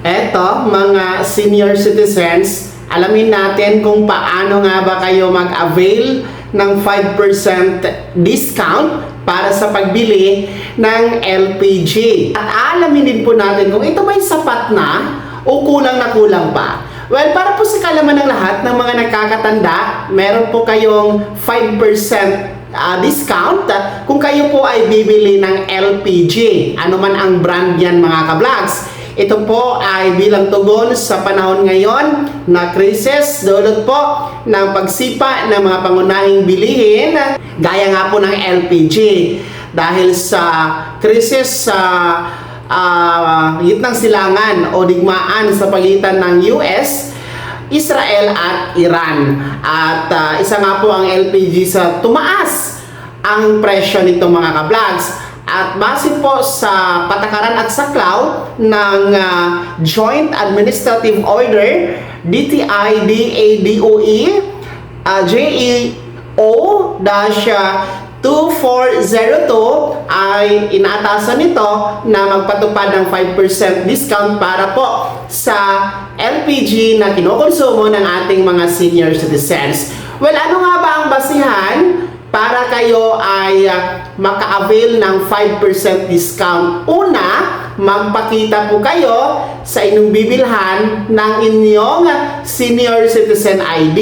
Eto, mga senior citizens, alamin natin kung paano nga ba kayo mag-avail ng 5% discount para sa pagbili ng LPG. At alamin din po natin kung ito ba'y sapat na o kulang na kulang pa. Well, para po sa kalaman ng lahat ng mga nagkakatanda, meron po kayong 5% discount kung kayo po ay bibili ng LPG. Ano man ang brand yan, mga ka-vlogs. Ito po ay bilang tugon sa panahon ngayon na krisis, dulot po ng pagsipa ng mga pangunahing bilihin gaya nga po ng LPG. Dahil sa krisis sa gitnang silangan o digmaan sa pagitan ng US, Israel at Iran. At isa nga po ang LPG sa tumaas ang presyo nito, mga ka-vlogs. At base po sa patakaran at saklaw ng Joint Administrative Order DTI-DADOE JEO-2402 ay inaatasan nito na magpatupad ng 5% discount para po sa LPG na kinukonsumo ng ating mga senior citizens. Well, ano nga ba ang basihan para kayo ay maka-avail ng 5% discount? Una, magpakita po kayo sa inyong bibilhan ng inyong senior citizen ID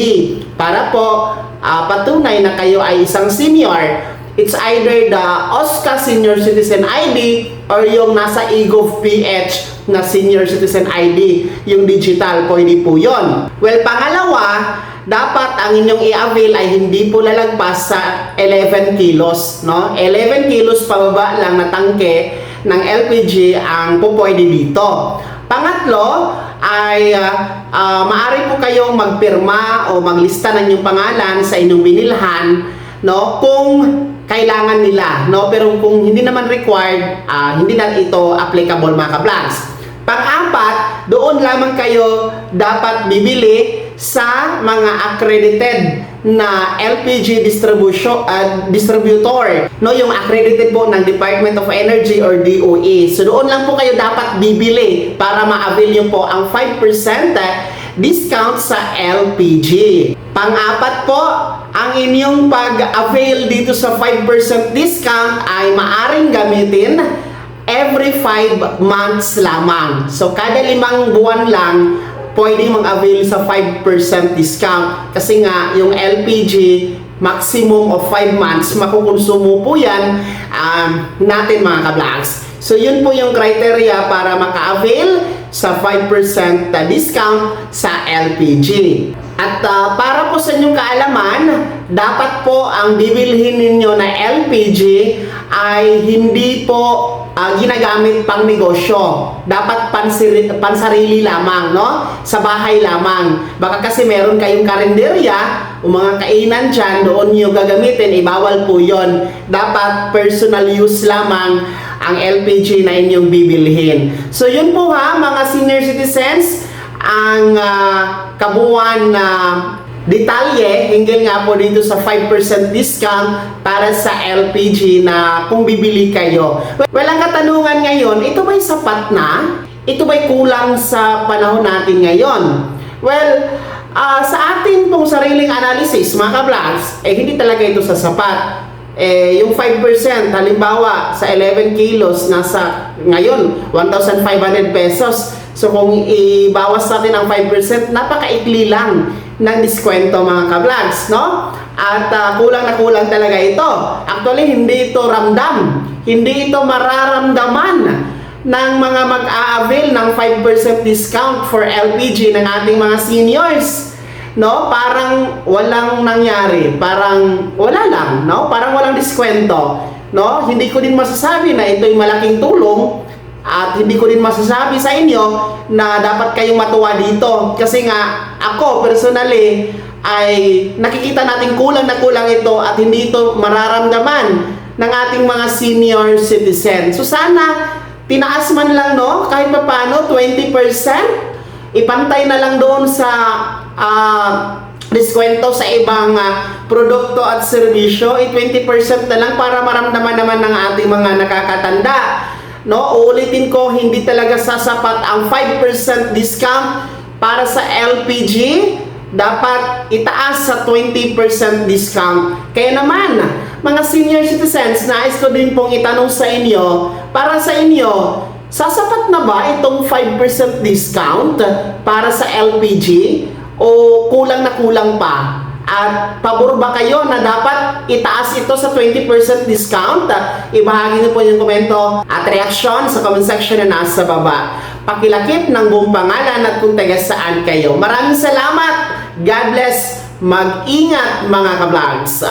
para po patunay na kayo ay isang senior. It's either the OSCA Senior Citizen ID or yung nasa eGov.ph na Senior Citizen ID, yung digital, pwede po yun. Well, pangalawa, dapat ang inyong i-avail ay hindi po lalagpas sa 11 kilos, no? 11 kilos pababa lang na tangke ng LPG ang po pwede dito. Pangatlo ay maaari po kayong magpirma o maglista ng inyong pangalan sa inyong binilhan, no? Kung kailangan nila, no? Pero kung hindi naman required, hindi na ito applicable, mga ka-vlogs. Pang-apat, doon lamang kayo dapat bibili sa mga accredited na LPG distributor, no, yung accredited po ng Department of Energy or DOE. So doon lang po kayo dapat bibili para ma-avail nyo po ang 5% discount sa LPG. Pang-apat po, ang inyong pag-avail dito sa 5% discount ay maaring gamitin every 5 months lamang. So kada 5 buwan lang pwede mag-avail sa 5% discount. Kasi nga, yung LPG, maximum of 5 months, makukonsumo po yan natin, mga ka-vlogs. So, yun po yung criteria para maka-avail sa 5% discount sa LPG. At para po sa inyong kaalaman, dapat po ang bibilhin ninyo na LPG ay hindi po ginagamit pang negosyo. Dapat pansarili lamang, no? Sa bahay lamang. Baka kasi meron kayong karinderya o mga kainan dyan, doon nyo gagamitin, ibawal po yon. Dapat personal use lamang ang LPG na inyong bibilhin. So yun po ha, mga senior citizens, ang kabuuan na detalye hinggil nga po dito sa 5% discount para sa LPG na kung bibili kayo. Well, ang katanungan ngayon, ito ba'y sapat na? Ito ba'y kulang sa panahon natin ngayon? Well, sa atin pong sariling analysis, mga ka-vlogs, hindi talaga ito sasapat. Yung 5%, halimbawa sa 11 kilos, nasa ngayon 1,500 pesos. So kung ibawas natin ang 5%, napakaikli lang ng diskwento, mga ka-vlogs, no? At kulang na kulang talaga ito. Actually, hindi ito ramdam. Hindi ito mararamdaman ng mga mag-a-avail ng 5% discount for LPG ng ating mga seniors. No? Parang walang nangyari. Parang wala lang, no? Parang walang diskwento, no? Hindi ko din masasabi na ito'y malaking tulong. At hindi ko din masasabi sa inyo na dapat kayong matuwa dito. Kasi nga, ako personally, ay nakikita natin kulang na kulang ito at hindi ito mararamdaman ng ating mga senior citizen. So sana, tinaas man lang, no? Kahit pa paano, 20%. Ipantay na lang doon sa diskwento sa ibang produkto at serbisyo. 20% na lang para maramdaman naman ng ating mga nakakatanda no, uulitin ko, hindi talaga sasapat ang 5% discount para sa LPG. Dapat itaas sa 20% discount. Kaya naman, mga senior citizens, nais ko din pong itanong sa inyo, para sa inyo, sasapat na ba itong 5% discount para sa LPG o kulang na kulang pa? At pabor ba kayo na dapat itaas ito sa 20% discount? Ibahagi niyo po yung komento at reaksyon sa comment section na nasa baba. Pakilakip ng buong pangalan at kung taga saan kayo. Maraming salamat! God bless! Mag-ingat mga ka-vlogs!